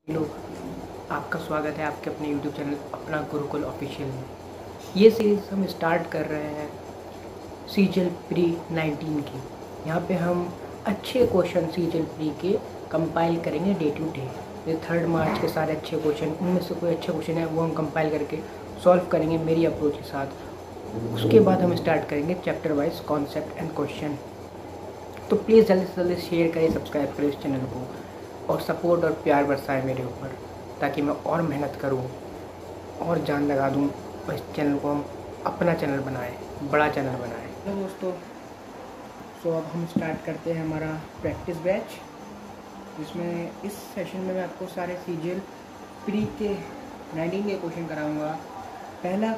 लोग, आपका स्वागत है आपके अपने YouTube चैनल अपना गुरुकुल ऑफिशियल में। ये सीरीज़ हम स्टार्ट कर रहे हैं सीजल प्री 19 की। यहाँ पे हम अच्छे क्वेश्चन सीजल प्री के कंपाइल करेंगे डे टू डे। ये 3 मार्च के सारे अच्छे क्वेश्चन, उनमें से कोई अच्छे क्वेश्चन है वो हम कंपाइल करके सॉल्व करेंगे मेरी अप्रोच के साथ। उसके बाद हम स्टार्ट करेंगे chapter wise concept and question. तो प्लीज़ जल्दी से जल्दी शेयर करें, सब्सक्राइब करें इस चैनल को और सपोर्ट और प्यार बरसाए मेरे ऊपर, ताकि मैं और मेहनत करूं और जान लगा दूं और इस चैनल को हम अपना चैनल बनाएं, बड़ा चैनल बनाएं। तो दोस्तों, अब हम स्टार्ट करते हैं हमारा प्रैक्टिस बैच, जिसमें इस सेशन में मैं आपको सारे सीजल प्री के 19 के क्वेश्चन कराऊंगा। पहला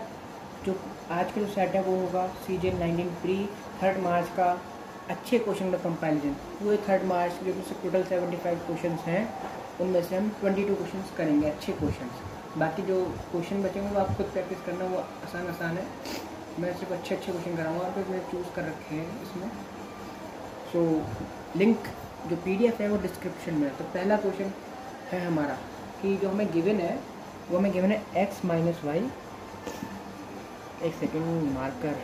जो आज का जो सेट है वो होगा सीजल 19 प्री 3 मार्च का अच्छे क्वेश्चन का कंपैरिजन। पूरे 3 मार्च के जो टोटल 75 क्वेश्चन हैं उनमें से हम 22 क्वेश्चन करेंगे अच्छे क्वेश्चन। बाकी जो क्वेश्चन बचेंगे वो आप खुद प्रैक्टिस करना, वो आसान है। मैं सिर्फ अच्छे क्वेश्चन कराऊंगा और फिर मैंने चूज़ कर रखे हैं इसमें। लिंक जो PDF है वो डिस्क्रिप्शन में है। तो पहला क्वेश्चन है हमारा कि जो हमें गिवन है वो हमें गिवन है x माइनस वाई, एक second marker,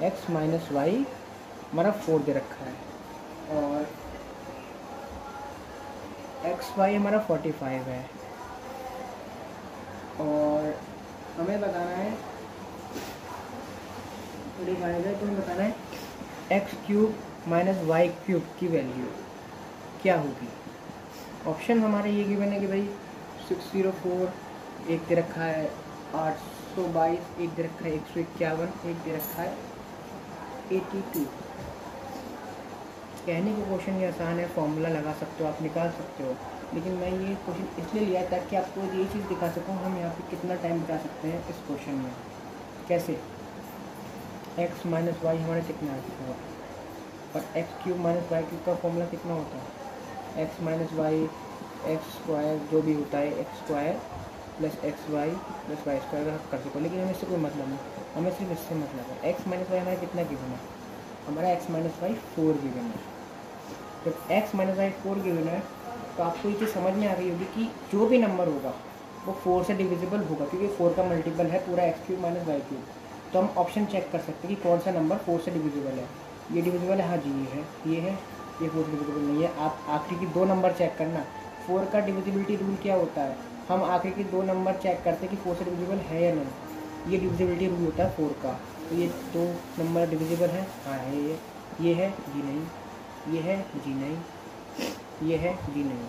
x minus y हमारा 4 दे रखा है और एक्स वाई हमारा 45 है और हमें बताना है 45 है, तो हमें बताना है x cube minus y cube की वैल्यू क्या होगी। ऑप्शन हमारे ये गिवन है कि भाई 604 एक दे रखा है, 822 एक दे रखा है, 151 एक दे रखा है, 82। कहने को क्वेश्चन ये आसान है, फॉर्मूला लगा सकते हो, आप निकाल सकते हो, लेकिन मैं ये क्वेश्चन इसलिए लिया ताकि आपको ये चीज़ दिखा सकूँ हम यहाँ पे कितना टाइम बिता सकते हैं इस क्वेश्चन में। कैसे? x माइनस वाई हमारे कितना होगा और x cube minus y cube का फॉर्मूला कितना होता है? X minus y x square जो भी होता है, x square plus x y plus y square आप कर सकते हो, लेकिन हमें इससे कोई मतलब नहीं, हमें सिर्फ इससे मतलब है। एक्स माइनस वाई हमारा कितना गिवन है? हमारा एक्स माइनस वाई 4 गिवन है। जब x माइनस वाई 4 गिवन है तो आपको ये चीज़ समझ में आ गई होगी कि जो भी नंबर होगा वो 4 से डिविजिबल होगा, क्योंकि 4 का मल्टीपल है पूरा x cube minus y cube. तो हम ऑप्शन चेक कर सकते हैं कि कौन सा नंबर 4 से डिविजिबल है। ये डिविजिबल है, हाँ जी ये है, ये 4 से डिविजिबल नहीं है। आप आखिरी की 2 नंबर चेक करना। 4 का डिविजिबिलिटी रूल क्या होता है? हम आखिरी की 2 नंबर चेक करते हैं कि 4 से डिविजिबल है या नहीं। ये डिविजिबिलिटी रूल होता है 4 का। तो ये 2 नंबर डिविजिबल है, हाँ है, ये है जी नहीं, ये है जी नहीं, ये है जी नहीं।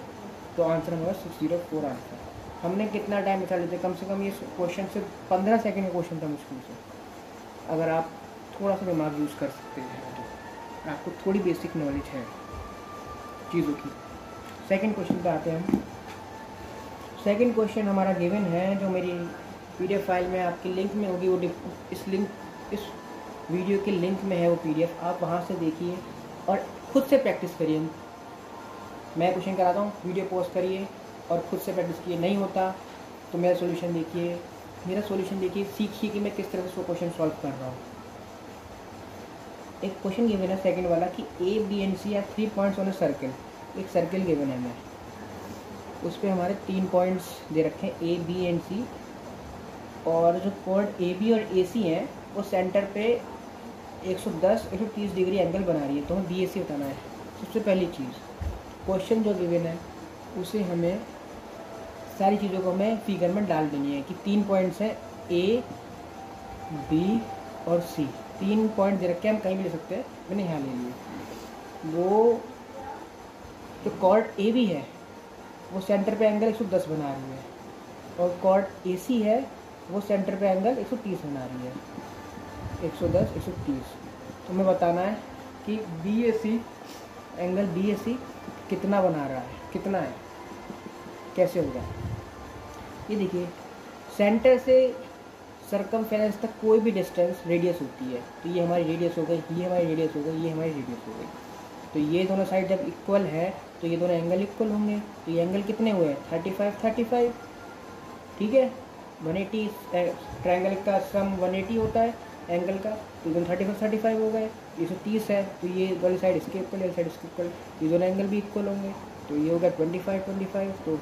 तो आंसर हमारा 604 आंसर। हमने कितना टाइम बिता लेते? कम से कम ये क्वेश्चन से 15 सेकंड का क्वेश्चन था मुश्किल से। अगर आप थोड़ा सा दिमाग यूज़ कर सकते हैं तो आपको थोड़ी बेसिक नॉलेज है चीज़ों की। सेकंड क्वेश्चन पे आते हैं हम। सेकंड क्वेश्चन हमारा गिवन है, जो मेरी PDF फाइल में आपकी लिंक में होगी, वो इस वीडियो के लिंक में है वो PDF, आप वहाँ से देखिए और खुद से प्रैक्टिस करिए। मैं क्वेश्चन कराता हूँ, वीडियो पॉज करिए और खुद से प्रैक्टिस कीजिए। नहीं होता तो मेरा सॉल्यूशन देखिए, सीखिए कि मैं किस तरह से क्वेश्चन सॉल्व कर रहा हूँ। एक क्वेश्चन गिवन है सेकंड वाला कि A, B and C are 3 points on a circle. एक सर्कल गिवन है हमें, उस पर हमारे 3 पॉइंट्स दे रखे हैं A, B and C, और जो कॉर्ड AB और AC हैं वो सेंटर पे 110-130 डिग्री एंगल बना रही है। तो हमें BAC बताना है। सबसे पहली चीज़, क्वेश्चन जो गिवन है उसे हमें सारी चीज़ों को हमें फिगर में डाल देनी है कि 3 पॉइंट्स हैं A, B और C। 3 पॉइंट दे रखे हैं, हम कहीं भी ले सकते हैं, मैंने यहाँ ले लिए। वो जो कॉर्ड AB है वो सेंटर पे एंगल 110 बना रही है और कॉर्ड AC है वो सेंटर पे एंगल 130 बना रही है, 110 130। तो हमें बताना है कि एंगल BAC कितना बना रहा है, कितना है, कैसे होगा। ये देखिए, सेंटर से सर्कमफेरेंस तक कोई भी डिस्टेंस रेडियस होती है। तो ये हमारी रेडियस हो गई, ये हमारी रेडियस हो गई, ये हमारी रेडियस हो गई। तो ये दोनों साइड जब इक्वल है तो ये दोनों एंगल इक्वल होंगे। तो ये एंगल कितने हुए? 35, ठीक है। 180, ट्रायंगल का सम 180 होता है एंगल का, तो दोनों 35 हो गए। 130 है तो ये वाली साइड इसके इक्वल, ये साइड इसके इक्वल, ये दोनों एंगल भी इक्वल होंगे। तो ये हो गया 25 25, तो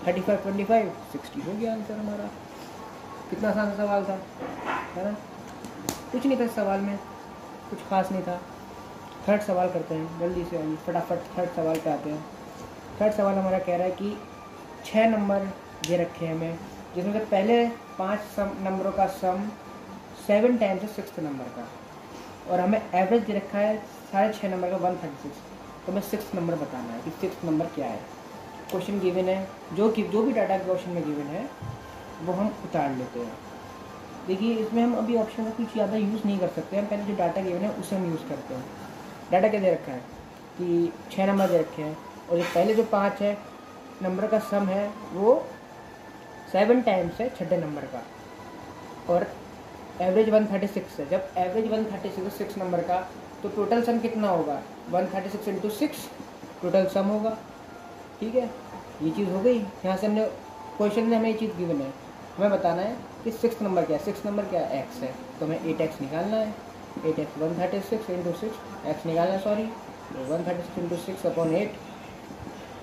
35 25 60 हो गया आंसर हमारा। कितना आसान सवाल था, है ना? कुछ नहीं था इस सवाल में, कुछ खास नहीं था। थर्ड सवाल करते हैं, जल्दी से आइए फटाफट थर्ड सवाल पे आते हैं। थर्ड सवाल हमारा कह रहा है कि 6 नंबर दे रखे हैं हमें, जिसमें से पहले 5 नंबरों का सम 7 टाइम्स है 6th नंबर का, और हमें एवरेज दे रखा है 6.5 नंबर का 136। तो हमें 6th नंबर बताना है कि 6th नंबर क्या है। क्वेश्चन गिवन है, जो भी डाटा क्वेश्चन में गिवन है वो हम उतार लेते हैं। देखिए इसमें हम अभी ऑप्शन का कुछ ज़्यादा यूज़ नहीं कर सकते हैं, पहले जो डाटा गिवन है उसे हम यूज़ करते हैं। डाटा क्या दे रखा है कि 6 नंबर दे रखे हैं, और जो पहले जो 5 है नंबर का सम है वो 7 टाइम्स है 6 नंबर का, और एवरेज 136 है। जब एवरेज 136 है 6 नंबर का, तो टोटल सम कितना होगा? 136 इंटू 6 टोटल सम होगा। ठीक है, ये चीज़ हो गई। यहाँ से हमने क्वेश्चन में हमें ये चीज़ गिवन है, हमें बताना है कि 6th नंबर क्या है। 6th नंबर क्या है? x है, तो हमें 8x निकालना है। 8x 136 इंटू 6, x निकालना है, सॉरी, 136 इंटू 6 अपॉन 8,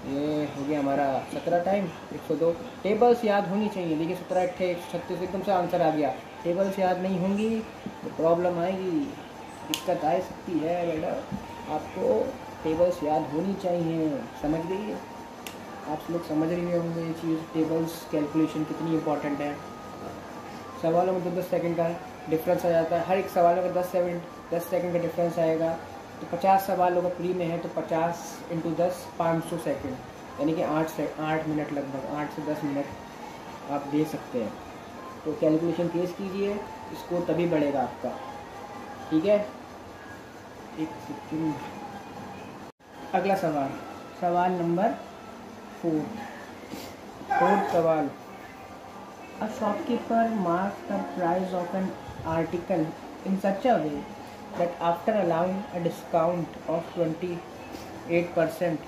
ये हो गया हमारा 17 टाइम 102। टेबल्स याद होनी चाहिए। देखिए 17 8 136 एकदम से आंसर आ गया। टेबल्स याद नहीं होंगी तो प्रॉब्लम आएगी, दिक्कत आ सकती है बेटा। आपको टेबल्स याद होनी चाहिए, समझ गई? आप लोग समझ रहे होंगे ये चीज़, टेबल्स कैलकुलेशन कितनी इंपॉर्टेंट है। सवालों में 10 सेकंड का डिफरेंस आ जाता है, हर एक सवालों में 10 सेकंड का डिफरेंस आएगा। तो 50 सवालों का प्री में है, तो 50 इंटू 10 500 सेकंड, यानी कि 8 मिनट, लगभग 8 से 10 मिनट आप दे सकते हैं। तो कैलकुलेशन तेज़ कीजिए, स्कोर तभी बढ़ेगा आपका। ठीक है, एक सेकंड। अगला सवाल, सवाल नंबर 4th सवाल। A shopkeeper marks the price of an article in such a way that after allowing a discount of 28%,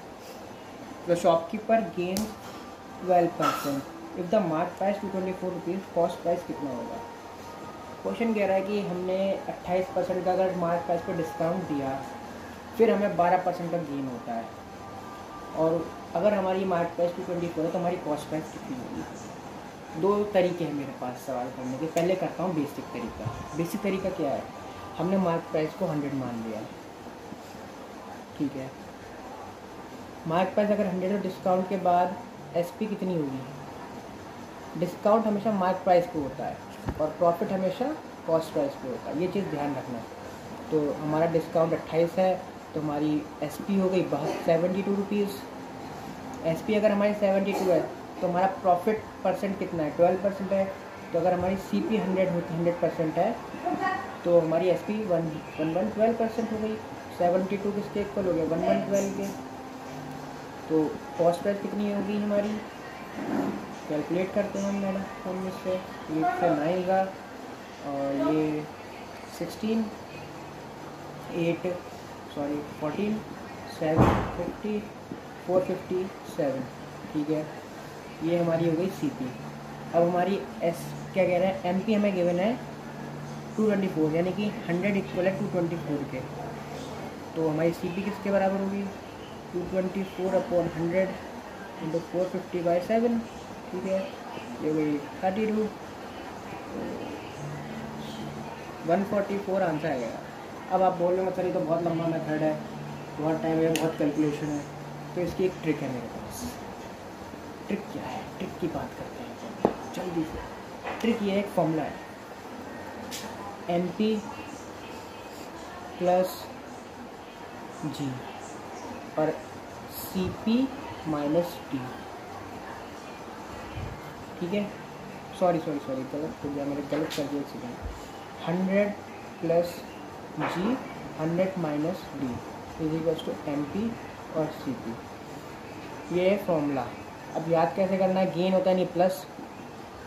the shopkeeper gains 12%. If the mark price 224 rupees, cost price कितना होगा? Question कह रहा है कि हमने 28% का अगर मार्क प्राइस पर डिस्काउंट दिया, फिर हमें 12% का गेन होता है, और अगर हमारी मार्क प्राइस 224 है तो हमारी कॉस्ट प्राइस कितनी होगी? 2 तरीके हैं मेरे पास सवाल करने के। पहले करता हूँ बेसिक तरीका। बेसिक तरीका क्या है? हमने मार्क प्राइस को 100 मान लिया, ठीक है। मार्क प्राइस अगर 100 है, डिस्काउंट के बाद एसपी कितनी होगी? डिस्काउंट हमेशा मार्क प्राइस पे होता है और प्रॉफिट हमेशा कॉस्ट प्राइस पे होता है, ये चीज़ ध्यान रखना। तो हमारा डिस्काउंट 28 है, तो हमारी एसपी हो गई 72 रुपीज़। एसपी अगर हमारी 72 है तो हमारा प्रॉफिट परसेंट कितना है? 12% है। तो अगर हमारी सीपी 100% है तो हमारी एसपी 12% हो गई। 72 किसके इक्वल हो गया? 1112 के। तो कॉस्ट प्राइस कितनी होगी हमारी? कैलकुलेट करते हैं हम मैडम, हम इससे 8 से 9 का, और ये 14 7 50 457, ठीक है। ये हमारी हो गई सीपी। अब हमारी क्या कह रहे हैं? एमपी हमें गिवन है 224, यानी कि 100 इक्वल है 224 के। तो हमारी सीपी किसके बराबर होगी? 224 अपॉन 100 इंटू 450/7, ठीक है। ये वही 32, 144 आंसर आएगा। अब आप बोल रहे हो सर ये तो बहुत लंबा मेथड है, बहुत टाइम है, बहुत कैलकुलेशन है। तो इसकी एक ट्रिक है मेरे पास। ट्रिक क्या है? ट्रिक की बात करते हैं जल्दी से। ट्रिक ये एक फॉर्मूला है, MP प्लस G और CP माइनस T, ठीक है। सॉरी गलत हो गया, मैंने गलत कर दिया। 100 plus G 100 minus D is equals to MP और CP। ये है फॉर्मूला। अब याद कैसे करना है? गेन होता है नहीं प्लस,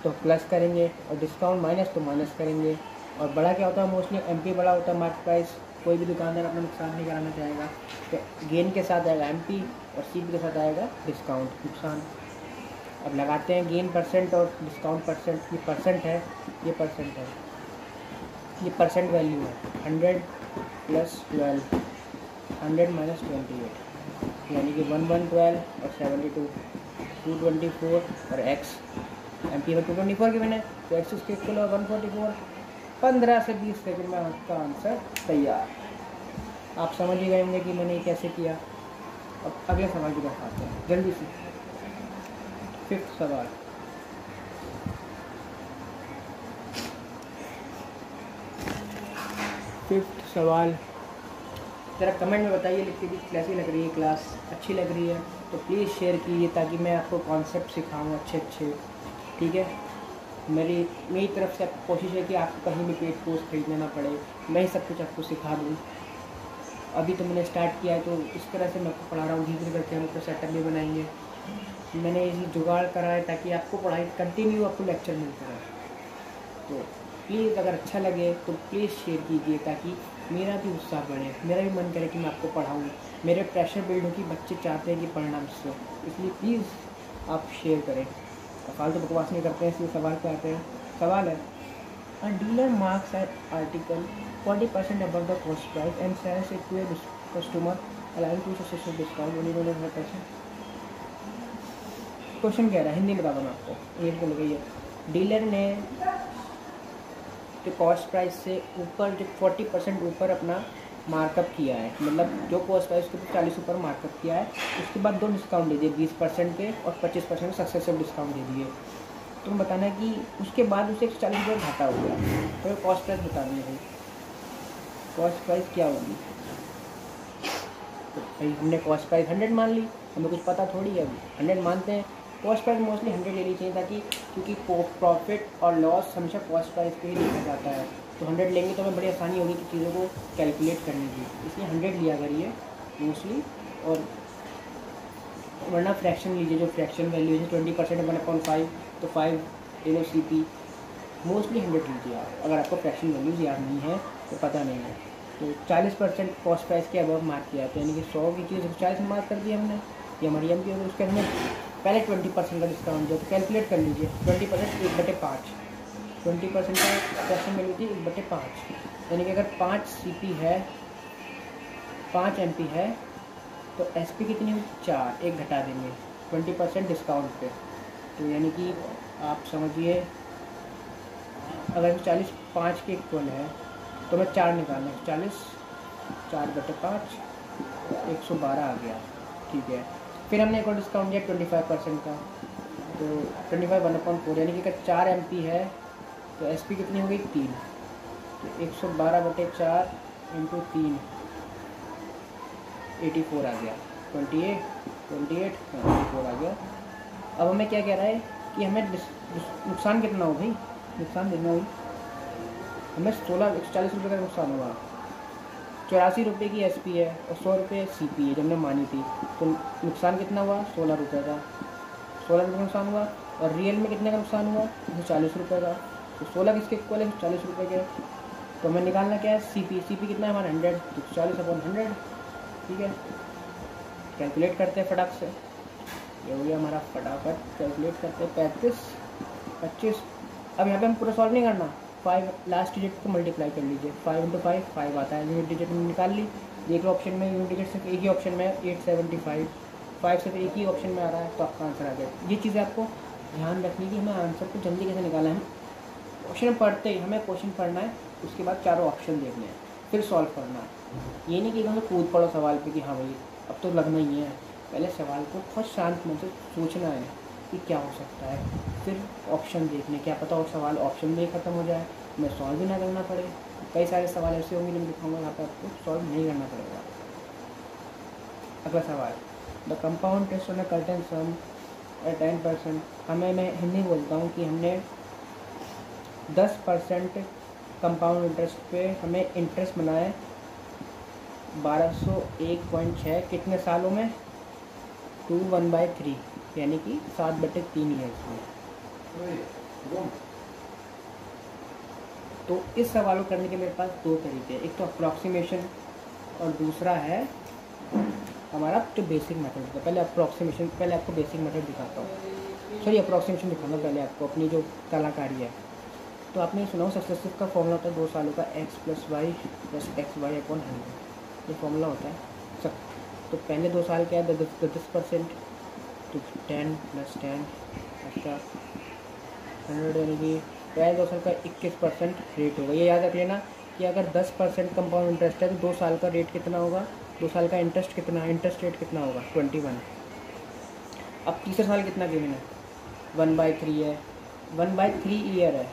तो प्लस करेंगे, और डिस्काउंट माइनस तो माइनस करेंगे। और बड़ा क्या होता है? मोस्टली MP बड़ा होता है मार्क प्राइस। कोई भी दुकानदार अपना नुकसान नहीं कराना चाहेगा, तो गेन के साथ आएगा MP और CP के साथ आएगा डिस्काउंट, नुकसान। अब लगाते हैं गेन परसेंट और डिस्काउंट परसेंट। ये परसेंट है, ये परसेंट है, ये परसेंट वैल्यू है। 100 प्लस 12, 100 माइनस 28, यानी कि 112 और 72 224 और एक्स एमपी में 224 गिवन है, तो एक्स उसके इक्वल है 144। 15 से 20 सेकंड में आपका आंसर तैयार। आप समझ ही गए होंगे कि मैंने ये कैसे किया। अब अगले सवाल की तरफ आते हैं जल्दी से। 5th सवाल, ज़रा कमेंट में बताइए लिख के कि कैसी लग रही है क्लास, अच्छी लग रही है तो प्लीज़ शेयर कीजिए ताकि मैं आपको कॉन्सेप्ट सिखाऊँ अच्छे अच्छे। ठीक है, मेरी तरफ से आपको कोशिश है कि आपको कहीं भी पेड कोर्स खरीदना ना पड़े, मैं ही सब कुछ आपको सिखा दूँ। अभी तो मैंने स्टार्ट किया है तो इस तरह से मैं आपको पढ़ा रहा हूँ, धीरे धीरे करके हम अपना सेटअप भी बनाएंगे। मैंने ये जुगाड़ करा है ताकि आपको पढ़ाई कंटिन्यू आपको लेक्चर मिलते रहे। तो प्लीज़ अगर अच्छा लगे तो प्लीज़ शेयर कीजिए ताकि मेरा भी उत्साह बढ़े, मेरा भी मन करे कि मैं आपको पढ़ाऊँ, मेरे प्रेशर बिल्ड हो कि बच्चे चाहते हैं कि पढ़ना मुझसे, इसलिए प्लीज़ आप शेयर करें। फालतू बकवास नहीं करते हैं, इसलिए सवाल पे आते हैं। सवाल है, अ dealer marks an article 40% above the cost price and sells it to a customer allowing to successful discount only 100%। Question कह रहा है, हिंदी बता दूँ मैं आपको, ये बोल गई है डीलर ने जो कॉस्ट प्राइस से ऊपर जो 40% ऊपर अपना मार्कअप किया है, मतलब जो कॉस्ट प्राइस के ऊपर 40 ऊपर मार्कअप किया है, उसके बाद 2 डिस्काउंट दे दिए, 20% के और 25% सक्सेसिव डिस्काउंट दे दिए। तो बताना है कि उसके बाद उसे 140 रुपये घाटा हो गया, तो कॉस्ट प्राइस बतानी है भाई, कॉस्ट प्राइस क्या होगी। तो भाई हमने कॉस्ट प्राइस 100 मान ली, हमें कुछ पता थोड़ी है, अभी 100 मानते हैं। कॉस्ट प्राइस मोस्टली 100 लेनी चाहिए ताकि, क्योंकि प्रॉफिट और लॉस हमेशा कॉस्ट प्राइस पे ही लिखा जाता है, तो 100 लेंगे तो हमें बड़ी आसानी होगी कि चीज़ों को कैलकुलेट करने की, इसलिए 100 लिया करिए मोस्टली। और वरना फ्रैक्शन लीजिए, जो फ्रैक्शन वैल्यू है 20% 1/5, तो 5 ले लो CP, मोस्टली 100 लीजिए आप, अगर आपको फ्रैक्शन वैल्यूज़ याद नहीं है तो पता नहीं है। तो 40% कॉस्ट प्राइस के अबव मार्क किया, तो यानी कि 100 की चीज़ 40 में मार्क कर दिया हमने, ये हमारी एम की, उसके हमने पहले 20% का डिस्काउंट दिया, तो कैलकुलेट कर लीजिए 20% 1/5, 20% का फ्रैक्शन वैल्यू थी 1/5, यानी कि अगर 5 CP है, 5 MP है, तो SP कितनी हुई 4, एक घटा देंगे 20% डिस्काउंट पे, तो यानी कि आप समझिए अगर 40 5 के इक्वल है तो मैं 4 निकालना, 40 4/5 112 आ गया। ठीक है, फिर हमने एक और डिस्काउंट दिया 25% का, तो 25 1/4, यानी कि अगर 4 MP है तो SP कितनी हो गई 3, तो 112/4 × 3 84 आ गया, 28 84 आ गया। अब हमें क्या कह रहा है कि हमें नुकसान कितना हो भाई, नुकसान देना हुई हमें 140 रुपये का नुकसान हुआ, 84 रुपये की SP है और 100 रुपये CP है जो हमने मानी थी, तो नुकसान कितना हुआ 16 रुपये का, 16 रुपये का नुकसान हुआ। और रियल में कितने का नुकसान हुआ 140 रुपये का, तो 16 किसके इक्वल है 140 रुपये के, तो हमें निकालना क्या है CP कितना है हमारा 100, तो 40/100। ठीक है, कैलकुलेट करते हैं फटाक से, ये हो गया हमारा, फटाफट कैलकुलेट करते हैं 35 25। अब यहाँ पे हम पूरा सॉल्व नहीं करना, 5 लास्ट डिजिट को मल्टीप्लाई कर लीजिए, 5 × 5 5 आता है, यूनिट डिजिट में निकाल ली, देख लो ऑप्शन में यूनिट डिजिट सिर्फ एक ही ऑप्शन में 875, 5 से तो एक ही ऑप्शन में आ रहा है, तो आपका आंसर आ गया। ये चीज़ें आपको ध्यान रखनी कि हमें आंसर को जल्दी कैसे निकालना है। क्वेश्चन पढ़ते ही हमें क्वेश्चन पढ़ना है, उसके बाद चारों ऑप्शन देखने हैं, फिर सॉल्व करना है। ये नहीं कि एकदम से कूद पड़ो सवाल पे कि हाँ भाई अब तो लगना ही है, पहले सवाल को बहुत शांत मन से सोचना है कि क्या हो सकता है, फिर ऑप्शन देखने, क्या पता और सवाल ऑप्शन में ही ख़त्म हो जाए, मैं सॉल्व भी ना करना पड़े। कई सारे सवाल ऐसे होंगे जो मैं दिखाऊंगा यहाँ पर आपको सॉल्व नहीं करना पड़ेगा। अगला सवाल, the compound test on a certain sum at 10%, हमें, मैं हिंदी बोलता हूँ कि हमने 10% कंपाउंड इंटरेस्ट पे हमें इंटरेस्ट बनाए 1201.6 कितने सालों में 2/1/3, यानी कि 7/3 ईयर्स में। तो इस सवाल को करने के मेरे पास 2 तरीके हैं, एक तो अप्रॉक्सीमेशन और दूसरा है हमारा जो बेसिक मेथड होता है। पहले अप्रॉक्सीमेशन, पहले आपको बेसिक मेथड दिखाता हूँ, सॉरी अप्रॉक्सीमेशन दिखाऊंगा पहले आपको, अपनी जो कलाकारी है। तो आपने सुना हो सक्सेसिव का फॉर्मूला होता है 2 सालों का x + y + xy/100, ये फॉर्मूला होता है। तो पहले 2 साल क्या है 10%, तो 10 + 10 अच्छा 100, यानी कि पहले 2 साल का 21% रेट होगा। ये याद रख लेना कि अगर 10% कंपाउंड इंटरेस्ट है तो 2 साल का रेट कितना होगा, 2 साल का इंटरेस्ट रेट कितना होगा 21। अब तीसरे साल कितना गिवन है 1/3 है, 1/3 ईयर है,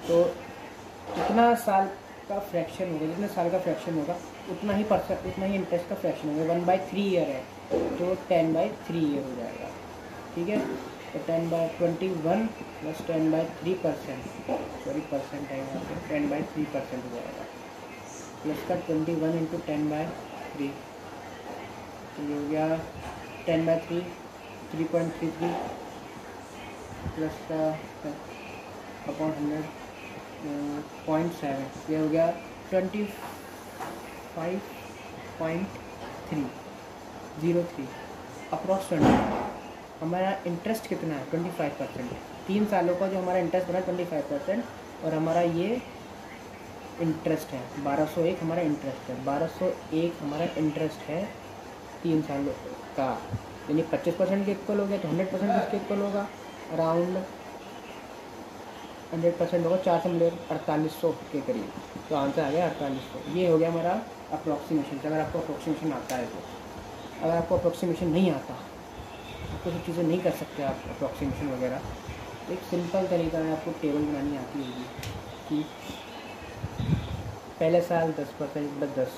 तो जितना साल का फ्रैक्शन होगा, जितने साल का फ्रैक्शन होगा उतना ही इंटरेस्ट का फ्रैक्शन होगा। 1/3 ईयर है तो 10/3 ईयर हो जाएगा। ठीक है, तो 10/21 + 10/3%, सॉरी परसेंट है यहाँ पे, 10/3% हो जाएगा, प्लस का 21 × 10/3, तो ये हो गया 10/3 3.33 प्लस का अपॉन 100 0.7, ये हो गया 25.303 अप्रॉक्स 20। हमारा इंटरेस्ट कितना है 25%, 3 सालों का जो हमारा इंटरेस्ट बना 25%, और हमारा ये इंटरेस्ट है 1201, हमारा इंटरेस्ट है 1201, हमारा इंटरेस्ट है 3 सालों का, यानी 25% के इक्वल हो गया, तो 100% इसके इक्वल होगा, अराउंड 100% होगा 4 से मिले 4800 के करीब, तो आंसर आ गया 4800। ये हो गया हमारा अप्रॉक्सीमेशन। अगर आपको अप्रॉक्सीमेशन आता है तो, अगर आपको अप्रॉक्सीमेशन नहीं आता, आपको सब चीज़ें नहीं कर सकते आप अप्रॉक्सीमेशन वगैरह, तो एक सिंपल तरीका है, आपको टेबल बनानी आती होगी कि पहले साल 10% + 10,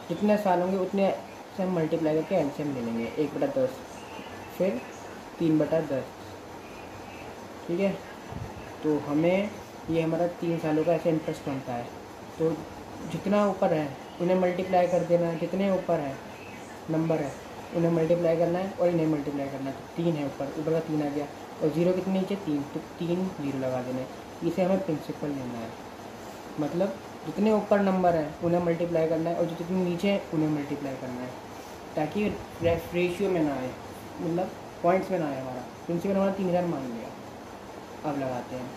जितने साल होंगे उतने से हम मल्टीप्लाई करके एलसीएम ले लेंगे 1/10, फिर 3/10। ठीक है, तो हमें ये हमारा 3 सालों का ऐसे इंटरेस्ट बनता है, तो जितना ऊपर है उन्हें मल्टीप्लाई कर देना है, जितने ऊपर है नंबर है उन्हें मल्टीप्लाई करना है, और इन्हें मल्टीप्लाई करना है, तो 3 है ऊपर का 3 आ गया, और 0 कितने नीचे 3, तो 3 0 लगा देना है। इसे हमें प्रिंसिपल लेना है, मतलब जितने ऊपर नंबर है उन्हें मल्टीप्लाई करना है, और जो जितने नीचे हैं उन्हें मल्टीप्लाई करना है, ताकि रेशियो में ना आए, मतलब पॉइंट्स में ना आए। हमारा प्रिंसिपल हमारा 3000 मान लिया। अब लगाते हैं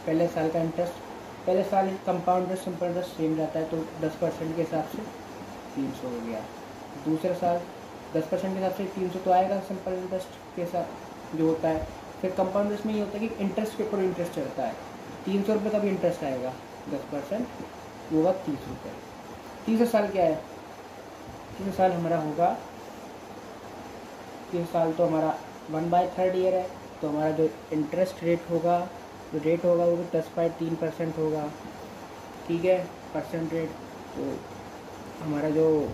पहले साल का इंटरेस्ट, पहले साल compound interest simple interest same रहता है, तो 10% के हिसाब से 300 हो गया। दूसरे साल 10% के हिसाब से 300 तो आएगा सिंपल इंटरेस्ट के साथ जो होता है। फिर कंपाउंड इंटरेस्ट में ये होता है कि इंटरेस्ट के ऊपर इंटरेस्ट रहता है, 300 रुपये का भी इंटरेस्ट आएगा, 10% वो होगा 30 रुपये। तीसरा साल क्या है, तीसरा साल हमारा होगा, तीसरा साल तो हमारा 1/3 ईयर है, तो हमारा जो इंटरेस्ट रेट होगा वो भी 10/3% होगा। ठीक है, परसेंट रेट, तो हमारा जो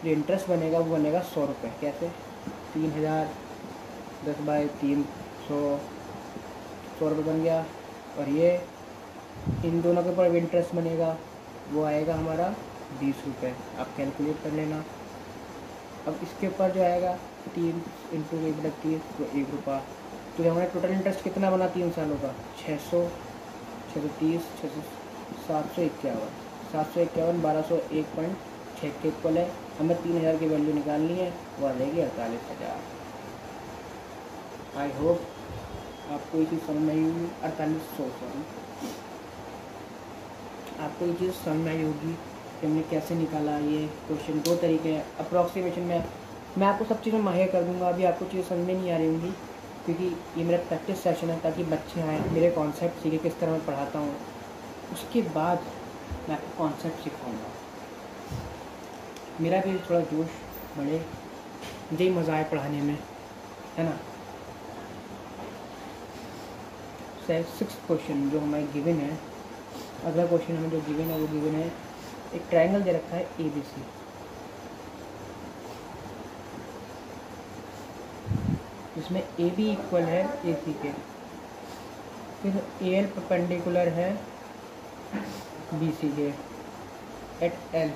इंटरेस्ट बनेगा वो बनेगा 100 रुपये। कैसे, 3000 10/3 100 रुपये बन गया, और ये इन दोनों के ऊपर इंटरेस्ट बनेगा वो आएगा हमारा 20 रुपये। आप कैलकुलेट कर लेना। अब इसके ऊपर जो आएगा 3 × 1/30 तो 1 रुपया, तो हमारा टोटल इंटरेस्ट कितना बना 3 सालों का 600, 630, 751, 1201.6 के इक्वल है। हमें 3000 की वैल्यू निकालनी है, वो आ जाएगी 48,000। आई होप आपको ये चीज़ समझ में आई होगी, 4800 सॉरी, आपको ये चीज़ समझ में आई होगी कि हमने कैसे निकाला ये क्वेश्चन। 2 तरीके हैं अप्रॉक्सीमेशन में, मैं आपको सब चीज़ें माहिर कर दूंगा। अभी आपको चीज़ें समझ में नहीं आ रही होंगी, क्योंकि ये मेरा प्रैक्टिस सेशन है, ताकि बच्चे आएँ, मेरे कॉन्सेप्ट सीखे, किस तरह मैं पढ़ाता हूँ, उसके बाद मैं आपको कॉन्सेप्ट सिखाऊंगा। मेरा भी थोड़ा जोश बढ़े, मुझे ही मज़ा आए पढ़ाने में, है ना। 6th क्वेश्चन जो हमारे गिवन है, अगला क्वेश्चन हमें जो गिवन है वो गिवन है, एक ट्रायंगल दे रखा है ABC, जिसमें AB इक्वल है AC के, फिर AL परपेंडिकुलर है BC के at L,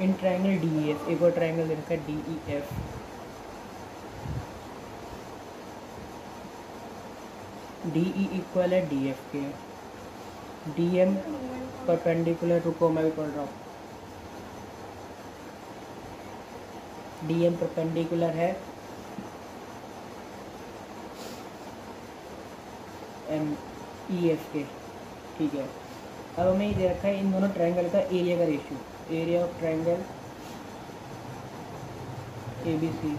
in triangle DEF, एक और ट्रायंगल दे रखा है DEF, DE इक्वल है DF के, DM परपेंडिकुलर, रुको मैं भी पढ़ रहा हूँ, DM परपेंडिकुलर है EF के, ठीक है। अब हमें ये दे रखा है इन दोनों ट्रायंगल का एरिया का ratio, area of triangle ABC,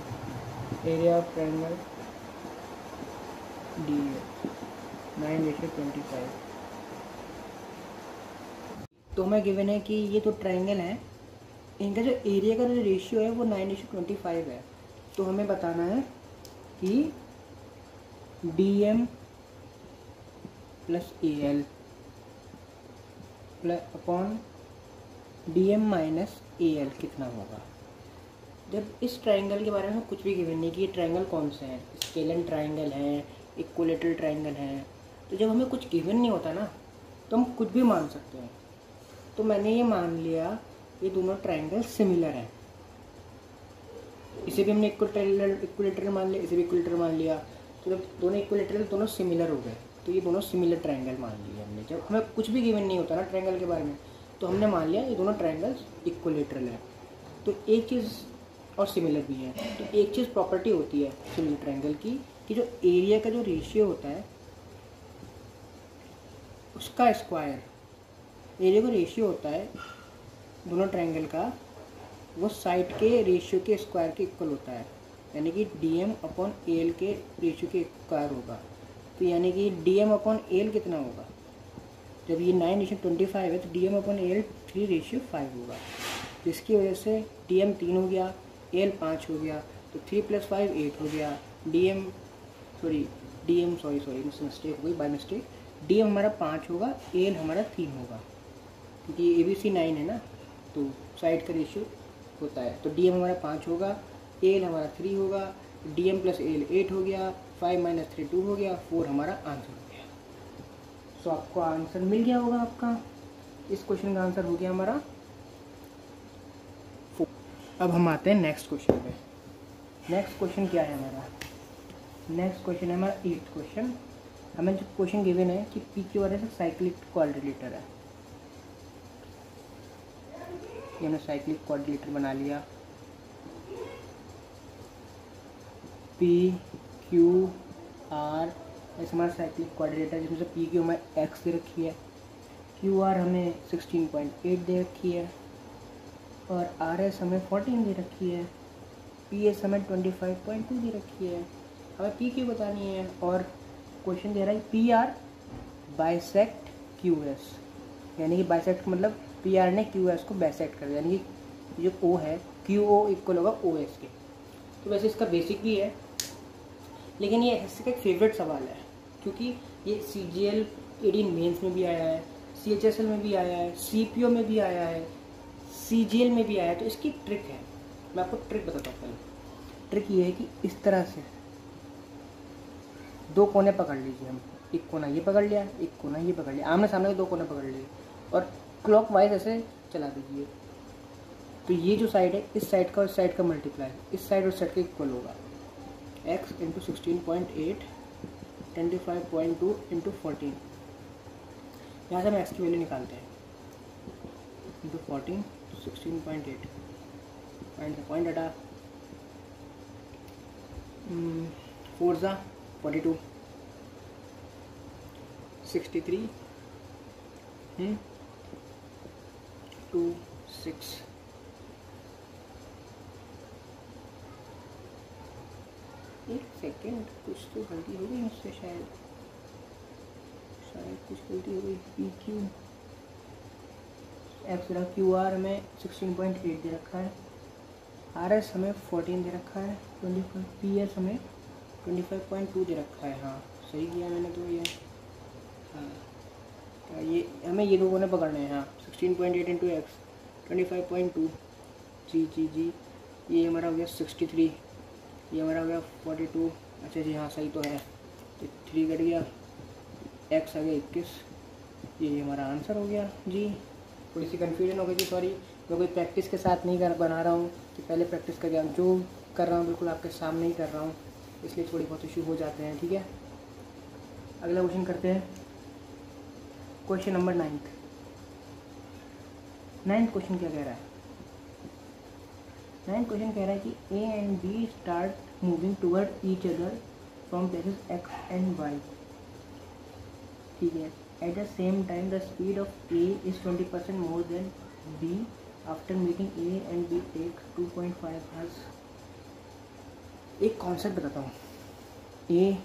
area of triangle DE 9:25। तो हमें गिवन है कि ये तो ट्रायंगल है, इनका जो एरिया का जो रेशियो है वो 9:25 है। तो हमें बताना है कि DM plus AL upon DM minus AL कितना होगा। जब इस ट्रायंगल के बारे में कुछ भी गिवन नहीं कि ये ट्रायंगल कौन से हैं, स्केलन ट्रायंगल है, इक्विलेटरल ट्रायंगल है, तो जब हमें कुछ गिवन नहीं होता ना तो हम कुछ भी मान सकते हैं। तो मैंने ये मान लिया ये दोनों ट्रायंगल सिमिलर हैं, इसे भी हमने इक्विलेटरल मान लिया, इसे भी इक्विलेटरल मान लिया। तो जब दोनों इक्विलेटरल दोनों सिमिलर हो गए तो ये दोनों सिमिलर ट्रायंगल मान लिए हमने। जब हमें कुछ भी गिवन नहीं होता ना ट्रायंगल के बारे में तो हमने मान लिया ये दोनों ट्रायंगल्स इक्विलेटरल है। तो एक चीज़ और सिमिलर भी है, तो एक चीज़ प्रॉपर्टी होती है सिमिलर ट्रायंगल की कि जो एरिया का जो रेशियो होता है उसका स्क्वायर, एरिया का रेशियो होता है दोनों ट्रायंगल का, वो साइड के रेशियो के स्क्वायर के इक्वल होता है, यानी कि DM अपॉन AL के रेशियो के स्क्वायर होगा। तो यानी कि DM अपॉन AL कितना होगा, जब ये 9:25 है तो DM अपॉन AL 3:5 होगा। तो इसकी वजह से DM 3 हो गया, AL 5 हो गया, तो 3 + 5 8 हो गया। सॉरी मिस्टेक हो गई बाय मिस्टेक। DM हमारा 5 होगा, AL हमारा 3 होगा, क्योंकि ABC 9 है ना, तो साइड का रेशियो होता है। तो DM हमारा 5 होगा, AL हमारा 3 होगा, DM प्लस AL 8 हो गया, 5 - 3 2 हो गया, 4 हमारा आंसर हो गया। सो आपको आंसर मिल गया होगा आपका, इस क्वेश्चन का आंसर हो गया हमारा 4। अब हम आते हैं नेक्स्ट क्वेश्चन पे। नेक्स्ट क्वेश्चन क्या है हमारा, नेक्स्ट क्वेश्चन है हमारा 8th क्वेश्चन। हमें जो क्वेश्चन गिवन है कि PQ से साइक्लिक क्वाड्रिलेटर है, ये हमने साइक्लिक क्वाड्रिलेटर बना लिया। PQR ऐसे हमारा साइक्लिक क्वाड्रिलेटर, जिसमें से PQ हमें X दे रखी है, QR हमें 16.8 दे रखी है, और RS हमें 14 दे रखी है, PS हमें 25.2 दे रखी है। हमें PQ बतानी है और क्वेश्चन दे रहा है PR बाइसेक्ट QS, यानी कि बाइसेक्ट मतलब PR ने QS को बाइसेक्ट कर दिया, यानी कि जो O है QO इक्वल होगा OS के। तो वैसे इसका बेसिक भी है, लेकिन ये इसका एक फेवरेट सवाल है, क्योंकि ये CGL 18 मेंस में भी आया है, CHSL में भी आया है, CPO में भी आया है, CGL में भी आया है। तो इसकी ट्रिक है, मैं आपको ट्रिक बताता हूँ। पहले ट्रिक ये है कि इस तरह से दो कोने पकड़ लीजिए, हम एक कोना ये पकड़ लिया, एक कोना ये पकड़ लिया, आमने सामने के दो कोने पकड़ लिए और क्लॉकवाइज ऐसे चला दीजिए। तो ये जो साइड है इस साइड का और इस साइड का मल्टीप्लाई इस साइड और साइड का इक्वल होगा, x × 16.8 25.2 × 14। यहाँ से हम x की वैल्यू निकालते हैं, इंटू 14 16.8 पॉइंट हटा 4 × 42 63 2 6 एक सेकेंड, कुछ तो गलती हो गई मुझसे, शायद कुछ गलती हो गई। PQ X रहा, QR हमें 16.8 दे रखा है, RS हमें 14 दे रखा है, 25 PS हमें 25.2 दे रखा है। हाँ सही किया मैंने तो ये। हाँ ये हमें ये दो कोने पकड़ने हैं। हाँ 16.8 × X 25.2 जी ये हमारा हो गया 63, ये हमारा हो गया 42। अच्छा जी हाँ सही तो है, तो 3 कट गया, X आ गया 21, ये हमारा आंसर हो गया जी। थोड़ी सी कन्फ्यूजन हो गई थी, सॉरी, मैं कोई प्रैक्टिस के साथ नहीं बना रहा हूँ कि पहले प्रैक्टिस करके जो कर रहा हूँ बिल्कुल आपके सामने ही कर रहा हूँ, इसलिए थोड़ी बहुत इशू हो जाते हैं। ठीक है, अगला क्वेश्चन करते हैं, क्वेश्चन नंबर 9th क्वेश्चन क्या कह रहा है। 9th क्वेश्चन कह रहा है कि A and B start moving toward each other from places X and Y। ठीक है, At the same time, the speed of A is 20% more than B. After meeting A and B take 2.5 hours. एक concept बताता हूँ. A,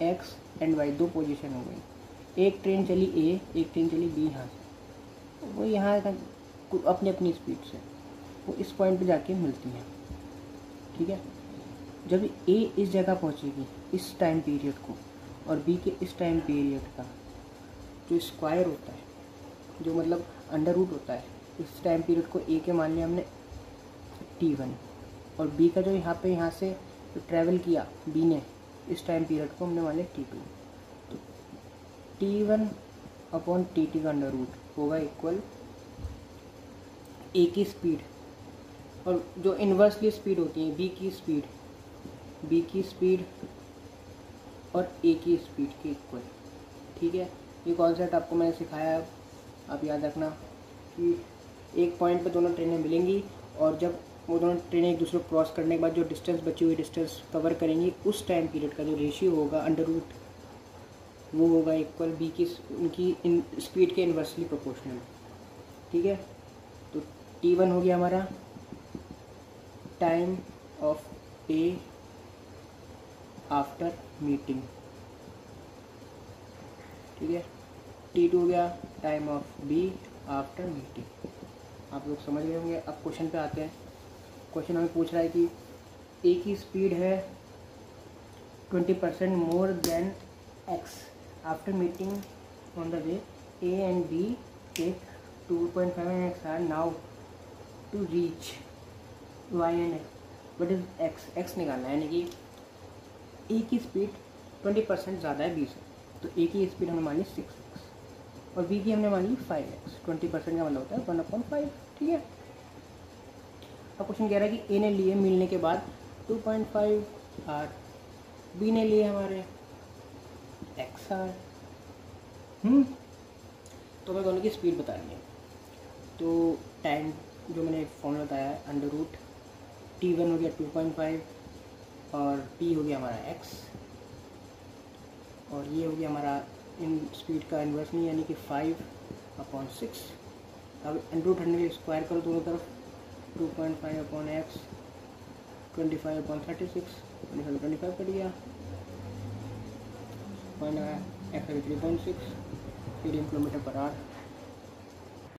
X and Y दो position हो गई. एक train चली A, एक ट्रेन चली B यहाँ से. वो यहाँ अपनी अपनी स्पीड से वो इस पॉइंट पे जाके मिलती हैं. ठीक है. जब A इस जगह पहुँचेगी इस टाइम पीरियड को और B के इस टाइम पीरियड का जो स्क्वायर होता है, जो मतलब अंडर रूट होता है, इस टाइम पीरियड को A के मान लिया हमने T1 और B का जो यहाँ से जो ट्रैवल किया B ने इस टाइम पीरियड को हमने मान लिया T2. तो T1 अपॉन T2 का अंडर रूट होगा इक्वल A की स्पीड और जो इन्वर्सली स्पीड होती है B की स्पीड और A की स्पीड के इक्वल. ठीक है. ये कॉन्सेप्ट आपको मैंने सिखाया है, आप याद रखना कि एक पॉइंट पे दोनों ट्रेनें मिलेंगी और जब वो दोनों ट्रेनें एक दूसरे को क्रॉस करने के बाद जो डिस्टेंस बची हुई डिस्टेंस कवर करेंगी उस टाइम पीरियड का जो रेशियो होगा अंडर रूट वो होगा इक्वल B की उनकी स्पीड के इन्वर्सली प्रोपोर्शनल. ठीक है. तो T1 हो गया हमारा time of A after meeting. ठीक है. T2 हो गया time of B after meeting. आप लोग समझ गए होंगे. अब क्वेश्चन पे आते हैं. क्वेश्चन हमें पूछ रहा है कि A की स्पीड है 20% more than X after meeting on the way. A and B take 2.5 X hour now to reach Y and what is X निकालना है. यानी कि A की स्पीड 20% ज़्यादा है B से, तो A की स्पीड हमने मान ली 6x और B की हमने मान ली 5x. 20% का मतलब होता है 1/5. ठीक है. अब क्वेश्चन कह रहा है कि A ने लिए मिलने के बाद 2.5 आर, B ने लिए हमारे x आर. तो हमें दोनों की स्पीड बतानी है. तो टाइम जो मैंने फॉर्मूला बताया है अंडर रूट T1 हो गया 2.5 और T हो गया हमारा x और ये हो गया हमारा इन स्पीड का इन्वर्स नहीं यानी कि 5/6. अब अंडर रूट हटने के लिए स्क्वायर करो दोनों तरफ. 2.5/x 25/36 25 कट गया. पॉइंट आया x 3.6 radian kilometre per hour.